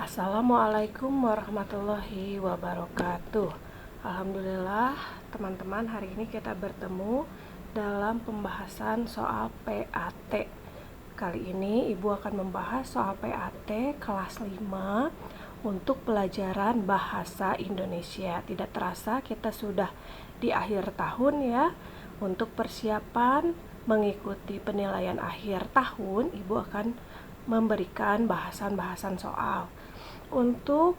Assalamualaikum warahmatullahi wabarakatuh. Alhamdulillah teman-teman, hari ini kita bertemu dalam pembahasan soal PAT. Kali ini Ibu akan membahas soal PAT kelas 5 untuk pelajaran bahasa Indonesia. Tidak terasa kita sudah di akhir tahun ya. Untuk persiapan mengikuti penilaian akhir tahun, Ibu akan memberikan bahasan-bahasan soal. Untuk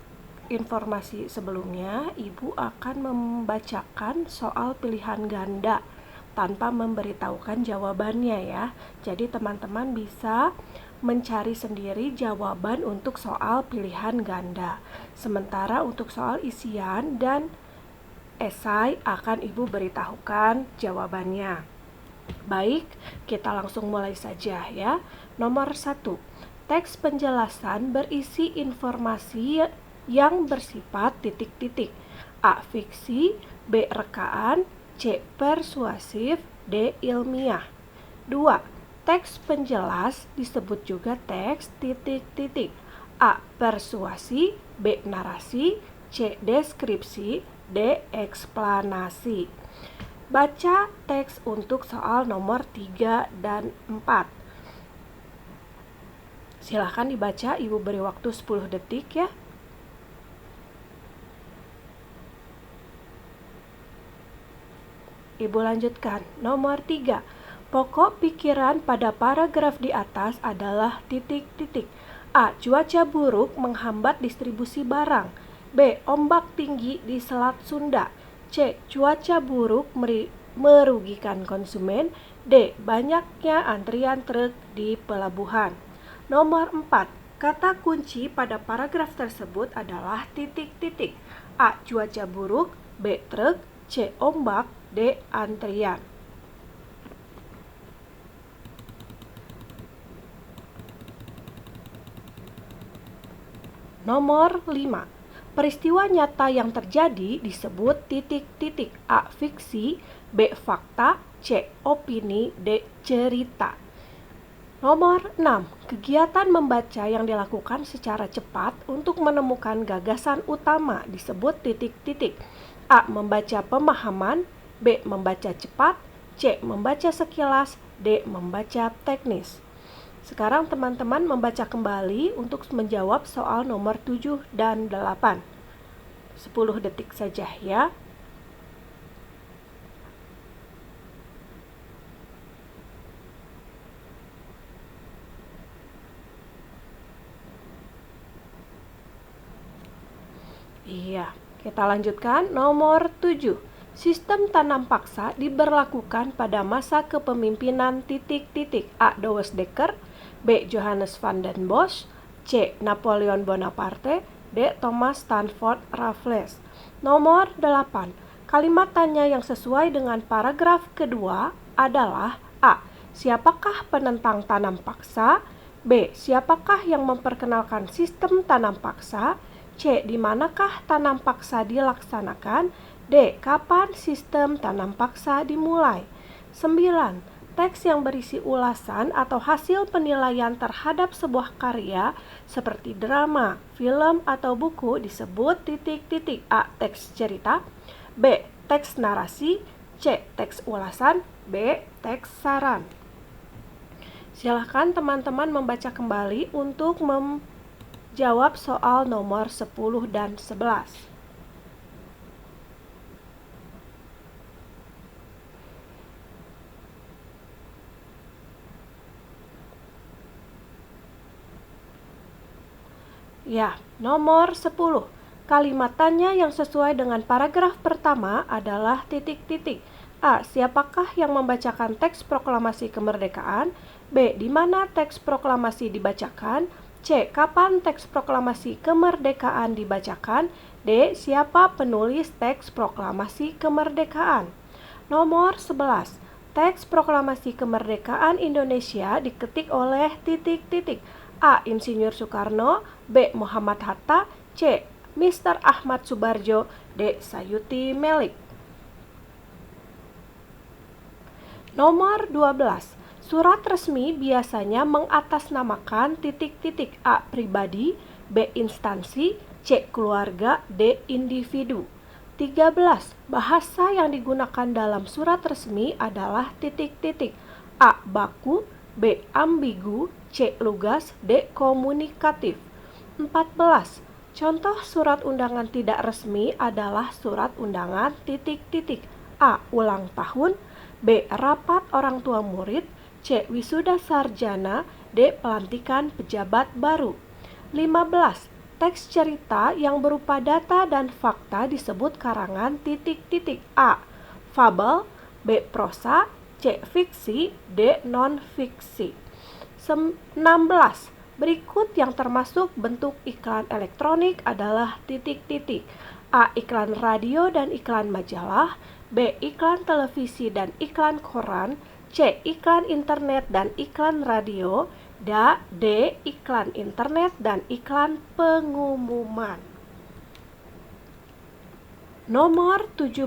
informasi sebelumnya, Ibu akan membacakan soal pilihan ganda tanpa memberitahukan jawabannya ya. Jadi teman-teman bisa mencari sendiri jawaban untuk soal pilihan ganda. Sementara untuk soal isian dan esai akan Ibu beritahukan jawabannya. Baik, kita langsung mulai saja ya. Nomor 1. Teks penjelasan berisi informasi yang bersifat titik-titik. A. Fiksi, B. Rekaan, C. Persuasif, D. Ilmiah. 2. Teks penjelas disebut juga teks titik-titik. A. Persuasi, B. Narasi, C. Deskripsi, D. Eksplanasi. Baca teks untuk soal nomor 3 dan 4. Silahkan dibaca, Ibu beri waktu 10 detik ya. Ibu lanjutkan. Nomor 3. Pokok pikiran pada paragraf di atas adalah titik-titik. A. Cuaca buruk menghambat distribusi barang. B. Ombak tinggi di Selat Sunda. C. Cuaca buruk merugikan konsumen. D. Banyaknya antrian truk di pelabuhan. Nomor 4. Kata kunci pada paragraf tersebut adalah titik-titik. A. Cuaca buruk, B. Truk, C. Ombak, D. Antrian. Nomor 5. Peristiwa nyata yang terjadi disebut titik-titik. A. Fiksi, B. Fakta, C. Opini, D. Cerita. Nomor 6. Kegiatan membaca yang dilakukan secara cepat untuk menemukan gagasan utama disebut titik-titik. A. Membaca pemahaman, B. Membaca cepat, C. Membaca sekilas, D. Membaca teknis. Sekarang teman-teman membaca kembali untuk menjawab soal nomor 7 dan 8. 10 detik saja ya. Iya, kita lanjutkan. Nomor 7. Sistem tanam paksa diberlakukan pada masa kepemimpinan titik-titik. A. Douwe Dekker, B. Johannes van den Bosch, C. Napoleon Bonaparte, D. Thomas Stamford Raffles. Nomor 8. Kalimat tanya yang sesuai dengan paragraf kedua adalah A. Siapakah penentang tanam paksa? B. Siapakah yang memperkenalkan sistem tanam paksa? C. Di manakah tanam paksa dilaksanakan? D. Kapan sistem tanam paksa dimulai? 9. Teks yang berisi ulasan atau hasil penilaian terhadap sebuah karya seperti drama, film, atau buku disebut titik-titik. A. Teks cerita, B. Teks narasi, C. Teks ulasan, B. Teks saran. Silakan teman-teman membaca kembali untuk menjawab soal nomor 10 dan 11. Ya, nomor 10. Kalimat tanya yang sesuai dengan paragraf pertama adalah titik-titik. A. Siapakah yang membacakan teks proklamasi kemerdekaan? B. Di mana teks proklamasi dibacakan? C. Kapan teks proklamasi kemerdekaan dibacakan? D. Siapa penulis teks proklamasi kemerdekaan? Nomor 11. Teks proklamasi kemerdekaan Indonesia diketik oleh titik-titik. A. Insinyur Soekarno, B. Muhammad Hatta, C. Mr. Ahmad Subarjo, D. Sayuti Melik. Nomor 12. Surat resmi biasanya mengatasnamakan titik-titik. A. Pribadi, B. Instansi, C. Keluarga, D. Individu. 13. Bahasa yang digunakan dalam surat resmi adalah titik-titik. A. Baku, B. Ambigu, C. Lugas, D. Komunikatif. 14. Contoh surat undangan tidak resmi adalah surat undangan titik-titik. A. Ulang tahun, B. Rapat orang tua murid, C. Wisuda sarjana, D. Pelantikan pejabat baru. 15. Teks cerita yang berupa data dan fakta disebut karangan titik-titik. A. Fabel, B. Prosa, C. Fiksi, D. non-fiksi. 16. Berikut yang termasuk bentuk iklan elektronik adalah titik-titik. A. Iklan radio dan iklan majalah, B. Iklan televisi dan iklan koran, C. Iklan internet dan iklan radio, D. Iklan internet dan iklan pengumuman. Nomor 17.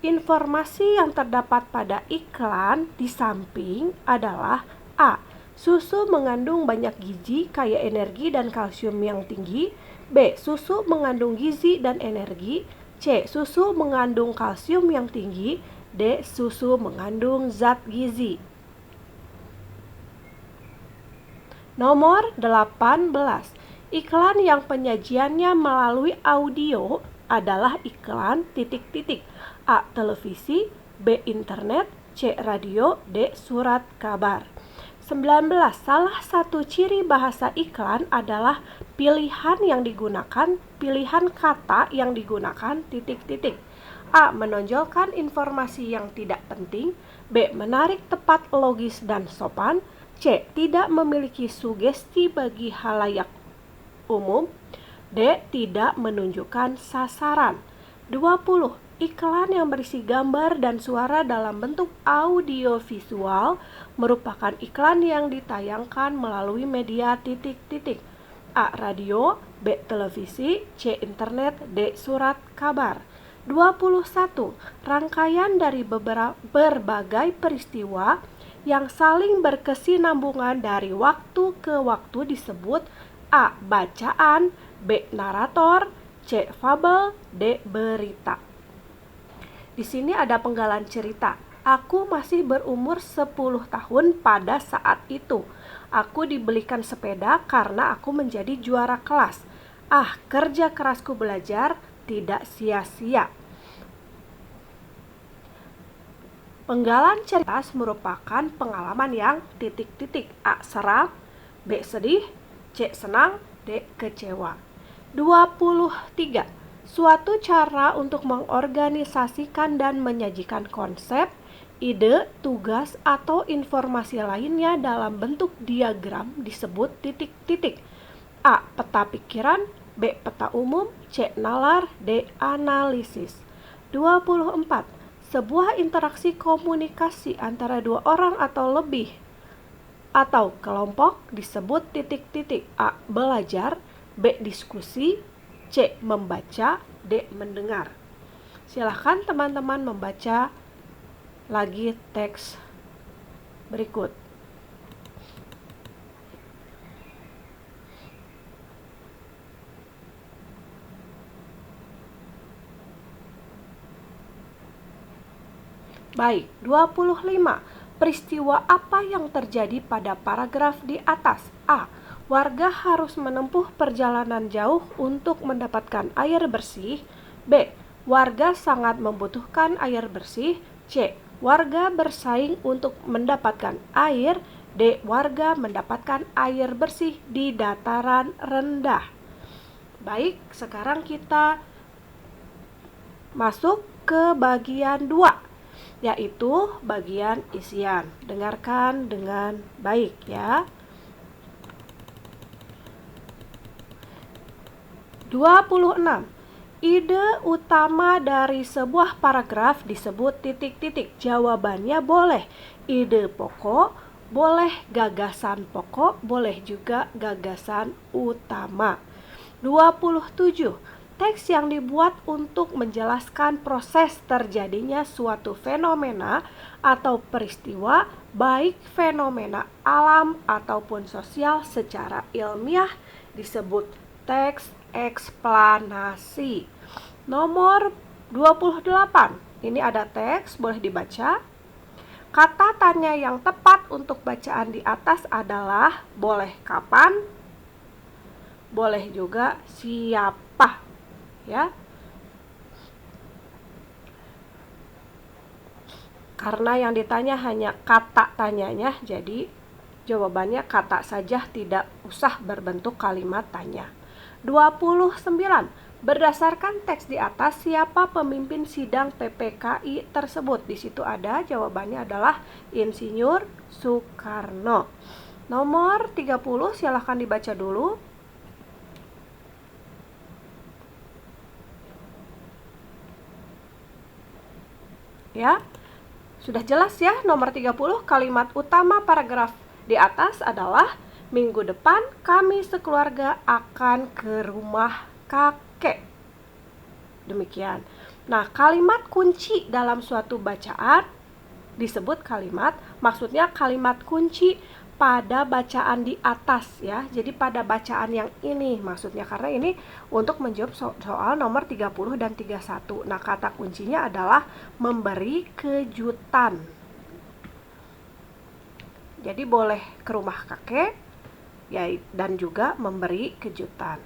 Informasi yang terdapat pada iklan di samping adalah A. Susu mengandung banyak gizi, kaya energi dan kalsium yang tinggi, B. Susu mengandung gizi dan energi, C. Susu mengandung kalsium yang tinggi, D. Susu mengandung zat gizi. Nomor 18. Iklan yang penyajiannya melalui audio adalah iklan titik-titik. A. Televisi, B. Internet, C. Radio, D. Surat kabar. 19. Salah satu ciri bahasa iklan adalah pilihan kata yang digunakan titik-titik. A. Menonjolkan informasi yang tidak penting, B. Menarik tepat, logis dan sopan, C. Tidak memiliki sugesti bagi halayak umum, D. Tidak menunjukkan sasaran. 20. Iklan yang berisi gambar dan suara dalam bentuk audiovisual merupakan iklan yang ditayangkan melalui media titik-titik. A. Radio, B. Televisi, C. Internet, D. Surat kabar. 21. Rangkaian dari berbagai peristiwa yang saling berkesinambungan dari waktu ke waktu disebut A. Bacaan, B. Narator, C. Fabel, D. Berita. Di sini ada penggalan cerita. Aku masih berumur 10 tahun pada saat itu. Aku dibelikan sepeda karena aku menjadi juara kelas. Kerja kerasku belajar tidak sia-sia. Penggalan cerita merupakan pengalaman yang titik-titik. A. Seram, B. Sedih, C. Senang, D. Kecewa. 23. Suatu cara untuk mengorganisasikan dan menyajikan konsep, ide, tugas, atau informasi lainnya dalam bentuk diagram disebut titik-titik. A. Peta pikiran, B. Peta umum, C. Nalar, D. Analisis. 24. Sebuah interaksi komunikasi antara dua orang atau lebih atau kelompok disebut titik-titik. A. Belajar, B. Diskusi, C. Membaca, D. Mendengar. Silahkan teman-teman membaca lagi teks berikut. Baik, 25. Peristiwa apa yang terjadi pada paragraf di atas? A. Warga harus menempuh perjalanan jauh untuk mendapatkan air bersih. B. Warga sangat membutuhkan air bersih. C. Warga bersaing untuk mendapatkan air. D. Warga mendapatkan air bersih di dataran rendah. Baik, sekarang kita masuk ke bagian 2, yaitu bagian isian. Dengarkan dengan baik ya. 26. Ide utama dari sebuah paragraf disebut titik-titik. Jawabannya boleh ide pokok, boleh gagasan pokok, boleh juga gagasan utama. 27. teks yang dibuat untuk menjelaskan proses terjadinya suatu fenomena atau peristiwa, baik fenomena alam ataupun sosial secara ilmiah, disebut teks eksplanasi. Nomor 28. Ini ada teks, boleh dibaca. Kata tanya yang tepat untuk bacaan di atas adalah boleh kapan, boleh juga siapa, ya. Karena yang ditanya hanya kata tanyanya, jadi jawabannya kata saja, tidak usah berbentuk kalimat tanya. 29. Berdasarkan teks di atas, siapa pemimpin sidang PPKI tersebut? Di situ ada jawabannya adalah Insinyur Soekarno. Nomor 30, silahkan dibaca dulu. Ya, sudah jelas ya, nomor 30, kalimat utama paragraf di atas adalah minggu depan kami sekeluarga akan ke rumah kakek. Demikian. Nah, kalimat kunci dalam suatu bacaan disebut kalimat, maksudnya kalimat kunci pada bacaan di atas ya. Jadi pada bacaan yang ini maksudnya, karena ini untuk menjawab soal nomor 30 dan 31. Nah, kata kuncinya adalah memberi kejutan. Jadi boleh ke rumah kakek ya, dan juga memberi kejutan.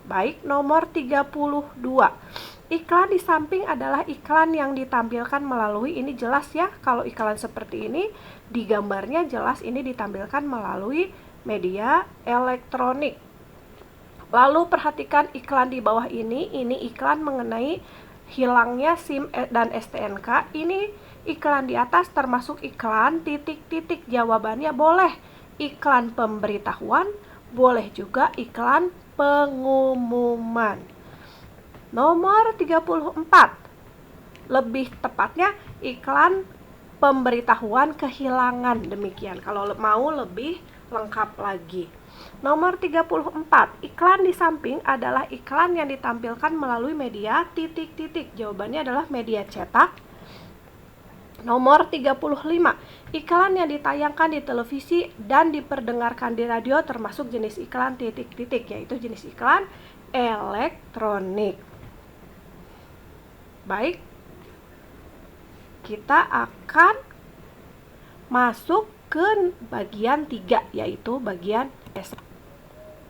Baik, nomor 32. Iklan di samping adalah iklan yang ditampilkan melalui, ini jelas ya, kalau iklan seperti ini di gambarnya jelas ini ditampilkan melalui media elektronik. Lalu perhatikan iklan di bawah ini iklan mengenai hilangnya SIM dan STNK. Ini iklan di atas termasuk iklan titik-titik. Jawabannya boleh iklan pemberitahuan, boleh juga iklan pengumuman. Nomor 34. Lebih tepatnya iklan pemberitahuan kehilangan, demikian. Kalau mau lebih lengkap lagi. Nomor 34. Iklan di samping adalah iklan yang ditampilkan melalui media titik-titik. Jawabannya adalah media cetak. Nomor 35. Iklan yang ditayangkan di televisi dan diperdengarkan di radio termasuk jenis iklan titik-titik, yaitu jenis iklan elektronik. Baik, kita akan masuk ke bagian 3, yaitu bagian S.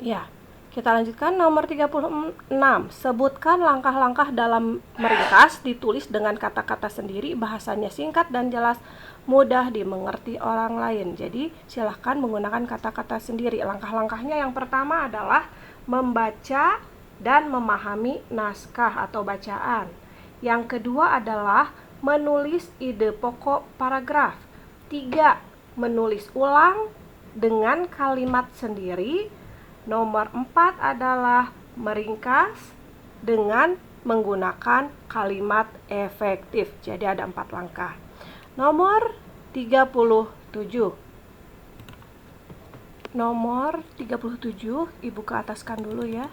Ya, kita lanjutkan nomor 36. Sebutkan langkah-langkah dalam meringkas, ditulis dengan kata-kata sendiri, bahasanya singkat dan jelas, mudah dimengerti orang lain. Jadi, silahkan menggunakan kata-kata sendiri. Langkah-langkahnya yang pertama adalah membaca dan memahami naskah atau bacaan. Yang kedua adalah menulis ide pokok paragraf. 3. Menulis ulang dengan kalimat sendiri. Nomor 4 adalah meringkas dengan menggunakan kalimat efektif. Jadi ada 4 langkah. Nomor 37. Nomor 37, Ibu ke ataskan dulu ya.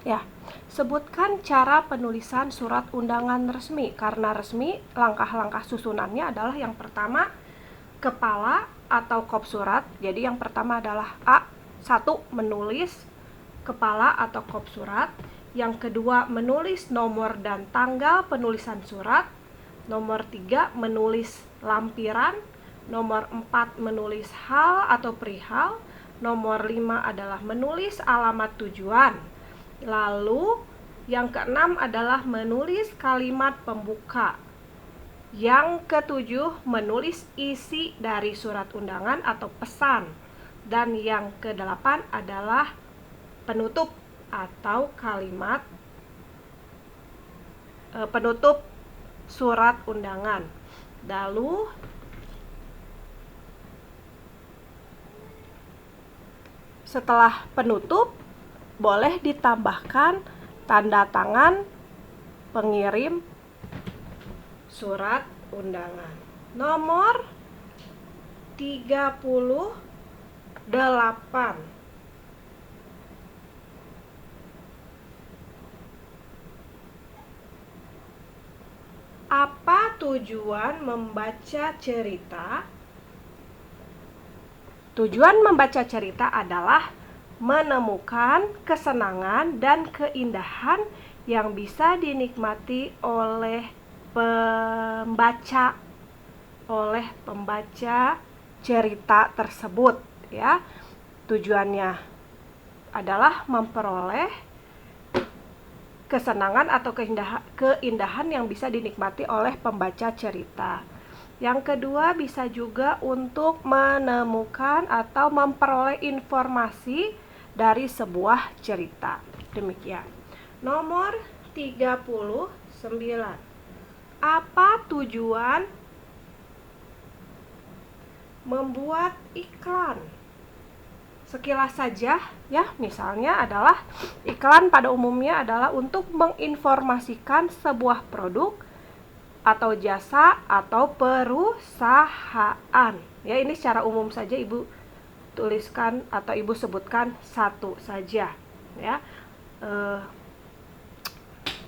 Ya, sebutkan cara penulisan surat undangan resmi. Karena resmi, langkah-langkah susunannya adalah yang pertama, kepala atau kop surat. Jadi yang pertama adalah A1, menulis kepala atau kop surat. Yang kedua, menulis nomor dan tanggal penulisan surat. Nomor 3, menulis lampiran. Nomor 4, menulis hal atau perihal. Nomor 5 adalah menulis alamat tujuan. Lalu yang keenam adalah menulis kalimat pembuka. Yang ketujuh, menulis isi dari surat undangan atau pesan. Dan yang kedelapan adalah penutup atau kalimat penutup surat undangan. Lalu setelah penutup boleh ditambahkan tanda tangan pengirim surat undangan. Nomor 38. tujuan membaca cerita? Tujuan membaca cerita adalah menemukan kesenangan dan keindahan yang bisa dinikmati oleh pembaca cerita tersebut, ya. Tujuannya adalah memperoleh kesenangan atau keindahan yang bisa dinikmati oleh pembaca cerita. Yang kedua, bisa juga untuk menemukan atau memperoleh informasi dari sebuah cerita. Demikian. Nomor 39. Apa tujuan membuat iklan? Sekilas saja, ya, misalnya adalah iklan pada umumnya adalah untuk menginformasikan sebuah produk atau jasa atau perusahaan. Ya, ini secara umum saja Ibu tuliskan atau Ibu sebutkan satu saja, ya.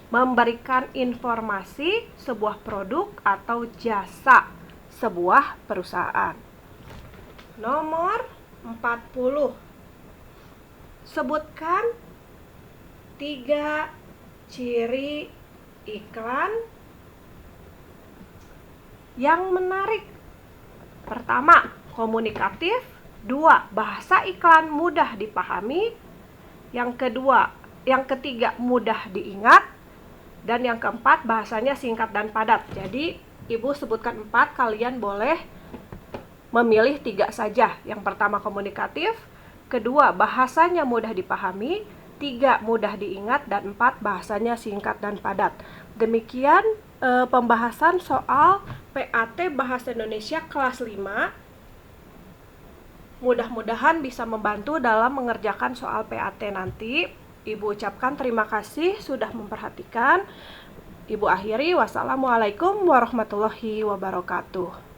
Memberikan informasi sebuah produk atau jasa sebuah perusahaan. Nomor 40. Sebutkan 3 ciri iklan yang menarik. Pertama, komunikatif. 2, bahasa iklan mudah dipahami. Yang ketiga, mudah diingat. Dan yang keempat, bahasanya singkat dan padat. Jadi, Ibu sebutkan 4, kalian boleh memilih 3 saja. Yang pertama, komunikatif. Kedua, bahasanya mudah dipahami. 3, mudah diingat. Dan 4, bahasanya singkat dan padat. Demikian pembahasan soal PAT Bahasa Indonesia kelas 5. Mudah-mudahan bisa membantu dalam mengerjakan soal PAT nanti. Ibu ucapkan terima kasih sudah memperhatikan. Ibu akhiri, wassalamualaikum warahmatullahi wabarakatuh.